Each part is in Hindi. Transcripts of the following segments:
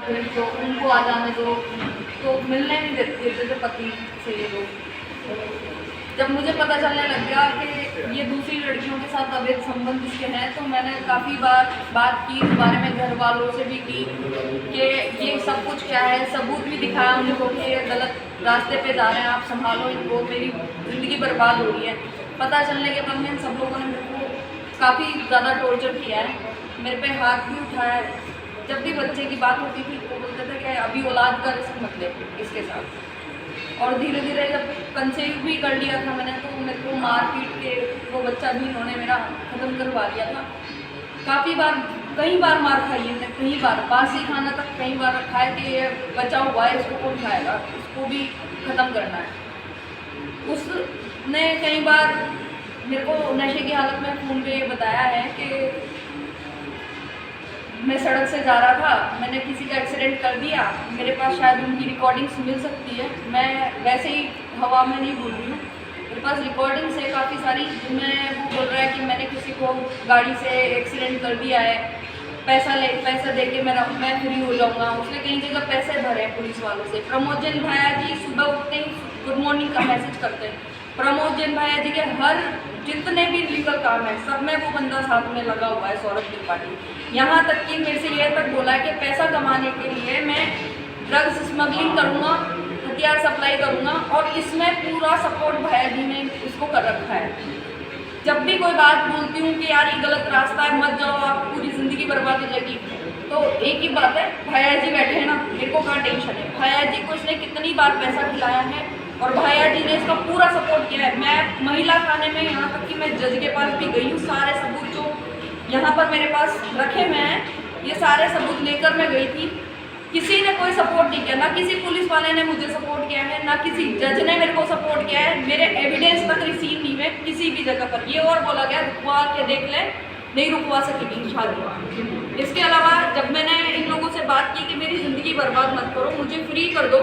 फिर तो उनको आ जाने दो, तो मिलने नहीं देते थे पति से ये लोग। जब मुझे पता चलने लग गया कि ये दूसरी लड़कियों के साथ अवैध संबंध इसके हैं, तो मैंने काफ़ी बार बात की इस बारे में, घर वालों से भी की कि ये सब कुछ क्या है, सबूत भी दिखाया उनको कि ये गलत रास्ते पे जा रहे हैं, आप संभालो इनको, मेरी ज़िंदगी बर्बाद हो रही है। पता चलने के बाद में सब लोगों ने मेरे को काफ़ी ज़्यादा टॉर्चर किया है, मेरे पे हाथ भी उठाया है। जब भी बच्चे की बात होती थी तो बोलते थे कि अभी औलाद का रिस्क मत ले इसके साथ। और धीरे धीरे जब कंसीव भी कर लिया था मैंने, तो मेरे को मार पीट के वो बच्चा भी इन्होंने मेरा ख़त्म करवा दिया था। काफ़ी बार, कई बार मार खाई है मैंने, कई बार बासी खाना तक कई बार रखा है कि ये बचा हुआ है, इसको कौन खाएगा, इसको भी ख़त्म करना है। उसने कई बार मेरे को नशे की हालत में फ़ोन पे बताया है कि मैं सड़क से जा रहा था, मैंने किसी का एक्सीडेंट कर दिया, मेरे पास शायद उनकी रिकॉर्डिंग्स मिल सकती है, मैं वैसे ही हवा में नहीं बोल रही हूँ, मेरे पास रिकॉर्डिंग्स है काफ़ी सारी जिनमें वो बोल रहा है कि मैंने किसी को गाड़ी से एक्सीडेंट कर दिया है, पैसा दे के मैं फ्री हो जाऊँगा। उसने कई जगह पैसे भरे हैं पुलिस वालों से। प्रमोद जैन भैया जी सुबह उठते ही गुड मॉर्निंग का मैसेज करते हैं। प्रमोद जैन भैया जी के हर जितने भी लीगल काम है सब में वो बंदा साथ में लगा हुआ है, सौरभ त्रिपाठी। यहाँ तक कि मेरे से यह तक बोला है कि पैसा कमाने के लिए मैं ड्रग्स स्मगलिंग करूँगा, हथियार सप्लाई करूँगा, और इसमें पूरा सपोर्ट भैया जी ने इसको कर रखा है। जब भी कोई बात बोलती हूँ कि यार ये गलत रास्ता है, मत जाओ, आप पूरी ज़िंदगी बर्बाद हो जाएगी, तो एक ही बात है, भैया जी बैठे हैं ना, मेरे को कहाँ टेंशन है। भैया जी को इसने कितनी बार पैसा खिलाया है और भैया जी ने इसका पूरा सपोर्ट किया है। मैं महिला थाने में, यहाँ तक कि मैं जज के पास भी गई हूँ, सारे सबूत जो यहाँ पर मेरे पास रखे हुए हैं, ये सारे सबूत लेकर मैं गई थी। किसी ने कोई सपोर्ट नहीं किया, ना किसी पुलिस वाले ने मुझे सपोर्ट किया है, ना किसी जज ने मेरे को सपोर्ट किया है। मेरे एविडेंस तक रिसीव नहीं हुए किसी भी जगह पर। ये और बोला गया रुकवा के देख ले, नहीं रुकवा सकेगी शादी। इसके अलावा जब मैंने इन लोगों से बात की कि मेरी ज़िंदगी बर्बाद मत करो, मुझे फ्री कर दो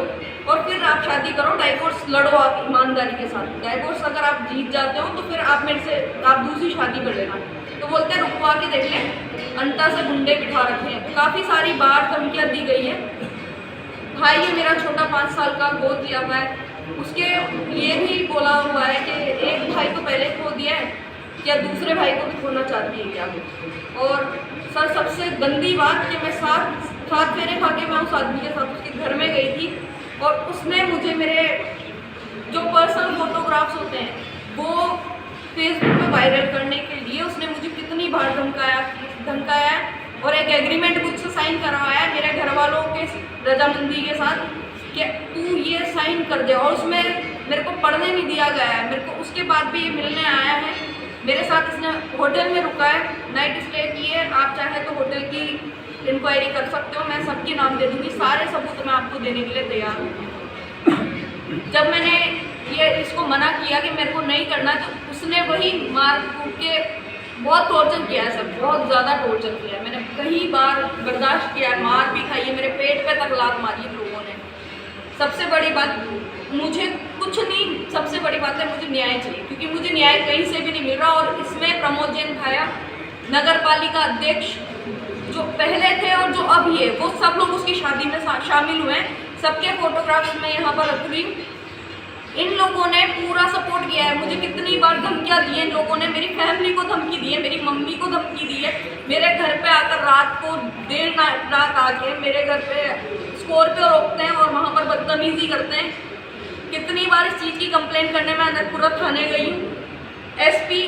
और फिर आप शादी करो, डाइवोर्स लड़ो आप ईमानदारी के साथ। डाइवोर्स अगर आप जीत जाते हो तो फिर आप मेरे से आप दूसरी शादी कर लेना। तो बोलते हैं रुकवा के देख ले, अंता से गुंडे बिठा रखे हैं। काफ़ी सारी बार धमकियाँ दी गई है। भाई है मेरा छोटा 5 साल का, गोद लिया हुआ है, उसके ये भी बोला हुआ है कि एक भाई तो पहले खो दिया है, क्या दूसरे भाई को भी खोना चाहती है क्या। और सर सबसे गंदी बात कि मैं सात फेरे खा के मैं उस आदमी के साथ उसके घर में गई थी और उसने मुझे मेरे जो पर्सनल फोटोग्राफ्स होते हैं वो फेसबुक पे वायरल करने के लिए उसने मुझे कितनी बार धमकाया है और एक एग्रीमेंट मुझसे साइन करवाया है मेरे घर वालों के रजामंदी के साथ कि तू ये साइन कर दे, और उसमें मेरे को पढ़ने नहीं दिया गया है। मेरे को उसके बाद भी ये मिलने आया है मेरे साथ, इसने होटल में रुका है, नाइट स्टे की है। आप चाहे तो होटल की इंक्वायरी कर सकते हो, मैं सबके नाम दे दूँगी, सारे सबूत मैं आपको देने के लिए तैयार हूँ। जब मैंने ये इसको मना किया कि मेरे को नहीं करना, तो उसने वही मार कूट के बहुत टॉर्चर किया है सर, बहुत ज़्यादा टॉर्चर किया है। मैंने कई बार बर्दाश्त किया है, मार भी खाई है, मेरे पेट पे तक लात मारी है लोगों ने। सबसे बड़ी बात मुझे कुछ नहीं, सबसे बड़ी बात है मुझे न्याय चाहिए, क्योंकि मुझे न्याय कहीं से भी नहीं मिल रहा। और इसमें प्रमोद जैन भाया नगर पालिका अध्यक्ष जो पहले थे और जो अभी है, वो सब लोग उसकी शादी में शामिल हुए हैं। सबके फोटोग्राफ्स मैं यहाँ पर रख रही हूँ। इन लोगों ने पूरा सपोर्ट किया है। मुझे कितनी बार धमकियाँ दी हैं इन लोगों ने, मेरी फैमिली को धमकी दी है, मेरी मम्मी को धमकी दी है। मेरे घर पे आकर रात को देर रात आके मेरे घर पे स्कॉर्पियो रोकते हैं और वहाँ पर बदतमीजी करते हैं। कितनी बार इस चीज़ की कंप्लेंट करने में अनंतपुरा थाने गई हूँ, SP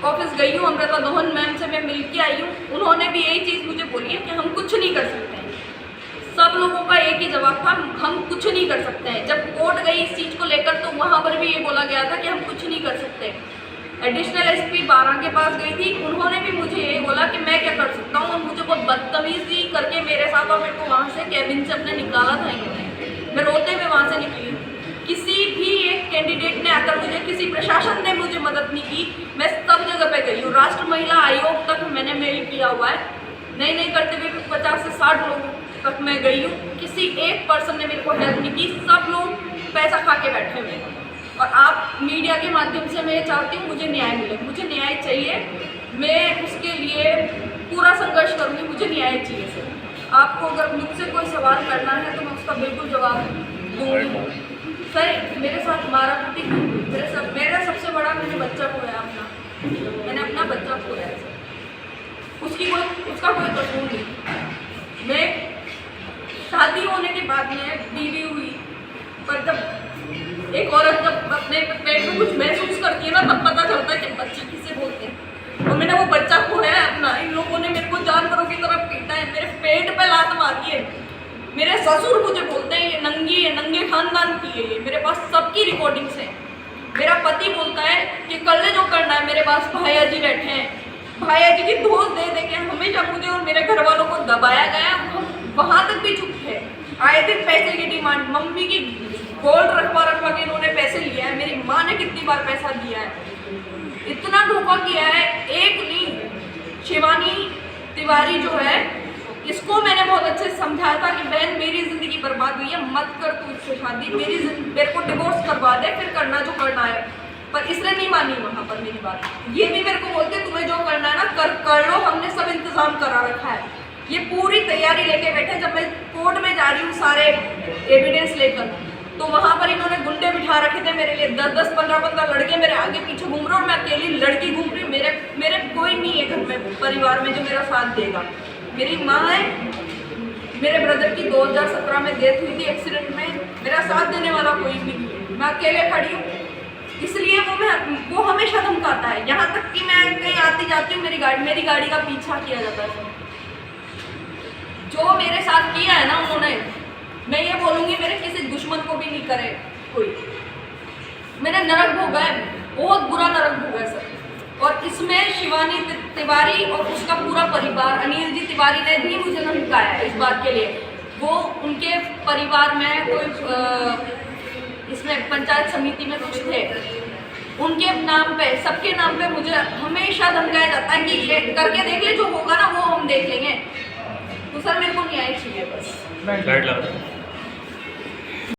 ऑफिस गई हूँ, अमृता दोहन मैम से मैं मिल के आई हूँ। उन्होंने भी यही चीज़ मुझे बोली है कि हम कुछ नहीं कर सकते हैं। सब लोगों का एक ही जवाब था, हम कुछ नहीं कर सकते हैं। जब कोर्ट गई इस चीज़ को लेकर तो वहाँ पर भी ये बोला गया था कि हम कुछ नहीं कर सकते। एडिशनल SP 12 के पास गई थी, उन्होंने भी मुझे ये बोला कि मैं क्या कर सकता हूँ, और मुझे बहुत बदतमीजी करके मेरे साथ, और मेरे को वहाँ से कैबिन से अपने निकाला था इन्होंने। मैं रोते हुए वहाँ से निकली। किसी भी एक कैंडिडेट ने आकर मुझे, किसी प्रशासन ने मुझे मदद नहीं की। मैं सब जगह पे गई हूँ, राष्ट्र महिला आयोग तक मैंने मेल किया हुआ है, नहीं करते हुए 50 से 60 लोगों तक मैं गई हूँ। किसी एक पर्सन ने मेरे को हेल्प नहीं की, सब लोग पैसा खा के बैठे हुए हैं। और आप मीडिया के माध्यम से मैं चाहती हूँ मुझे न्याय मिले, मुझे न्याय चाहिए, मैं उसके लिए पूरा संघर्ष करूँगी, मुझे न्याय चाहिए सर। आपको अगर मुझसे कोई सवाल करना है तो मैं उसका बिल्कुल जवाब दूंगी। सर मेरे साथ मारा पीटी मेरा सबसे बड़ा मैंने बच्चा खोया मैंने अपना बच्चा खोया है सर। उसका कोई कसूर नहीं। मैं शादी होने के बाद में बीवी हुई, पर जब एक औरत जब अपने पेट में कुछ महसूस करती है ना तब पता चलता है कि बच्चा किसे बोलते हैं। और मैंने वो बच्चा खोया है अपना। इन लोगों ने मेरे को जानवरों की तरह पीटा है, मेरे पेट पे लात मारी है। मेरे ससुर मुझे बोलते हैं ये नंगी है, नंगे खानदान की है ये। मेरे पास सबकी रिकॉर्डिंग्स हैं। मेरा पति बोलता है कि कल ने जो करना है, मेरे पास भाया जी बैठे हैं, भाया जी की धोस दे दे के हमेशा मुझे और मेरे घर वालों को दबाया गया। वहाँ तक भी चुप थे। आए दिन पैसे की डिमांड, मम्मी की गोल्ड रखवा के इन्होंने पैसे लिया है। मेरी माँ ने कितनी बार पैसा दिया है, इतना धोखा किया है। एक नहीं, शिवानी तिवारी जो है इसको मैंने बहुत अच्छे से समझाया था कि बहन मेरी ज़िंदगी बर्बाद हुई है, मत कर तू इससे शादी, मेरे को डिवोर्स करवा दे, फिर करना जो करना है। पर इसने नहीं मानी वहाँ पर मेरी बात। ये भी मेरे को बोलते तुम्हें जो करना है ना कर लो, हमने सब इंतज़ाम करा रखा है। ये पूरी तैयारी लेके बैठे। जब मैं कोर्ट में जा रही हूँ सारे एविडेंस लेकर, तो वहाँ पर इन्होंने गुंडे बिठा रखे थे मेरे लिए। 10-10, 15-15 लड़के मेरे आगे पीछे घूम रहे और मैं अकेली लड़की घूम रही हूँ। मेरे कोई नहीं है घर में, परिवार में जो मेरा साथ देगा। मेरी माँ है, मेरे ब्रदर की 2017 में डेथ हुई थी एक्सीडेंट में। मेरा साथ देने वाला कोई भी नहीं है, मैं अकेले खड़ी हूँ। इसलिए वो हमेशा धमकाता है। यहाँ तक कि मैं कहीं आती जाती हूँ मेरी गाड़ी का पीछा किया जाता है। जो मेरे साथ किया है ना उन्होंने, मैं ये बोलूँगी मेरे किसी दुश्मन को भी नहीं करे कोई। मैंने नरक भोगा है, बहुत बुरा नरक भोगा है सर। और इसमें शिवानी तिवारी और उसका पूरा परिवार, अनिल जी तिवारी ने भी मुझे धमकाया है इस बात के लिए। वो उनके परिवार में कोई इसमें पंचायत समिति में कुछ थे, उनके नाम पे, सबके नाम पे मुझे हमेशा धमकाया जाता है कि ये करके देख ले, जो होगा ना वो हम देख लेंगे। तो सर मेरे को न्याय चाहिए बस।